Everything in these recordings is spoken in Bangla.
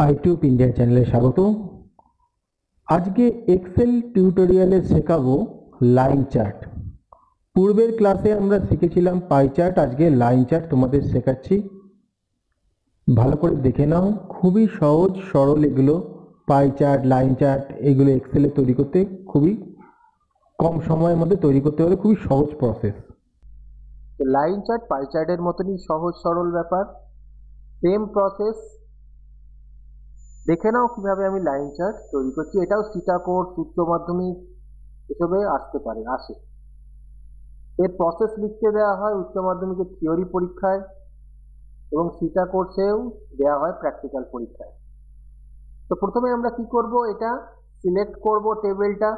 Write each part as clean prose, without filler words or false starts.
আইটিউব ইন্ডিয়া চ্যানেলে স্বাগত। আজকে এক্সেল টিউটোরিয়ালে শেখাবো লাইন চার্ট। পূর্বের ক্লাসে আমরা শিখেছিলাম পাই চার্ট, আজকে লাইন চার্ট তোমাদের শেখাচ্ছি। ভালো করে দেখে নাও, খুবই সহজ সরল এগুলো। পাই চার্ট, লাইন চার্ট এগুলো এক্সেলে তৈরি করতে খুবই কম সময়ের মধ্যে তৈরি করতে হলে খুবই সহজ প্রসেস। লাইন চার্ট পাই চার্টের মতনই সহজ সরল ব্যাপার, সেম প্রসেস। দেখে নাও কিভাবে আমি লাইন চার্ট তৈরি করছি। এটাও সিটা কোর্স, উচ্চ মাধ্যমিক এসবে আসে। এর প্রসেস লিখতে দেওয়া হয় উচ্চ মাধ্যমিকের থিওরি পরীক্ষায় এবং সিটা কোর্সেও দেওয়া হয় প্র্যাকটিক্যাল পরীক্ষায়। তো প্রথমে আমরা কি করব, এটা সিলেক্ট করব টেবিলটা।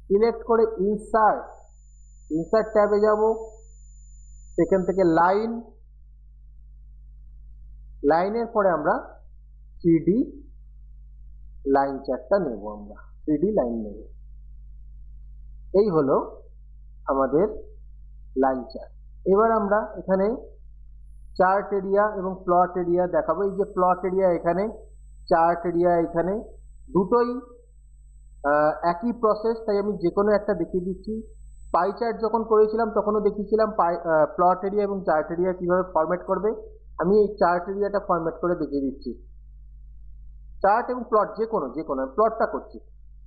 সিলেক্ট করে ইনসার্ট ট্যাবে যাব, সেখান থেকে লাইনের পরে আমরা 3D লাইন চার্টটা নেব। আমরা 3D লাইন নেব। এই হলো আমাদের লাইন চার্ট। এবার আমরা এখানে চার্ট এরিয়া এবং প্লট এরিয়া দেখাবো। এই যে প্লট এরিয়া এখানে, চার্ট এরিয়া এখানে, দুটোই একই প্রসেস, তাই আমি যে কোনো একটা দেখিয়ে দিচ্ছি। পাই চার্ট যখন করেছিলাম তখনও দেখিয়েছিলাম প্লট এরিয়া এবং চার্ট এরিয়া কিভাবে ফরম্যাট করবে। আমি এই চার্ট এরিয়াটা ফরম্যাট করে দেখিয়ে দিচ্ছি। চার্ট এবং প্লট যে কোনো প্লটটা করছি।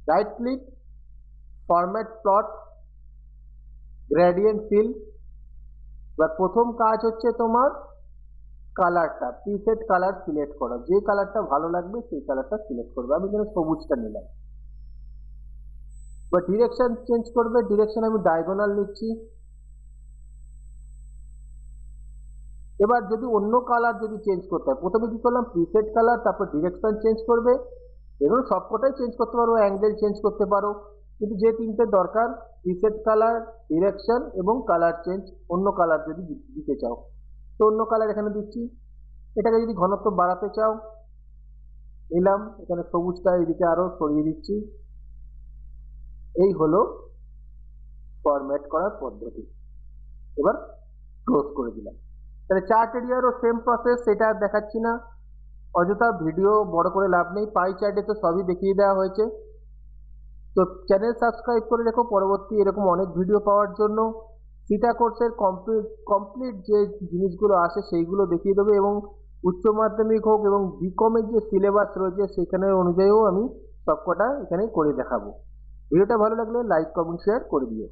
Right click, format plot, gradient fill. এবার প্রথম কাজ হচ্ছে তোমার কালারটা, প্রিসেট কালার সিলেক্ট করা। যে কালারটা ভালো লাগবে সেই কালারটা সিলেক্ট করবে। আমি এখানে সবুজটা নিলাম। বা ডিরেকশন চেঞ্জ করবে, ডিরেকশন আমি ডায়াগোনাল নিচ্ছি। এবার যদি অন্য কালার যদি চেঞ্জ করতে হয়, প্রথমে কি করলাম, প্রিসেট কালার, তারপর ডিরেকশন চেঞ্জ করবে। এগুলো সবকটাই চেঞ্জ করতে পারো, অ্যাঙ্গেল চেঞ্জ করতে পারো, কিন্তু যে তিনটে দরকার, প্রিসেট কালার, ডিরেকশন এবং কালার চেঞ্জ। অন্য কালার যদি দিতে চাও তো অন্য কালার এখানে দিচ্ছি। এটাকে যদি ঘনত্ব বাড়াতে চাও নিলাম, এখানে সবুজটা এদিকে আরো সরিয়ে দিচ্ছি। এই হলো ফরম্যাট করার পদ্ধতি। এবার ক্লোজ করে দিলাম। তাহলে চার্ট এরিয়ারও সেম প্রসেস, সেটা দেখাচ্ছি না, অযথা ভিডিও বড় করে লাভ নেই। পাই চার্টে তো সবই দেখিয়ে দেওয়া হয়েছে। তো চ্যানেল সাবস্ক্রাইব করে রেখো পরবর্তী এরকম অনেক ভিডিও পাওয়ার জন্য। সিটা কোর্সের কমপ্লিট যে জিনিসগুলো আসে সেইগুলো দেখিয়ে দেবে, এবং উচ্চ মাধ্যমিক হোক এবং বিকমের যে সিলেবাস রয়েছে সেখানে অনুযায়ীও আমি সবকটা এখানে করে দেখাবো। ভিডিওটা ভালো লাগলে লাইক, কমেন্ট, শেয়ার করে দিও।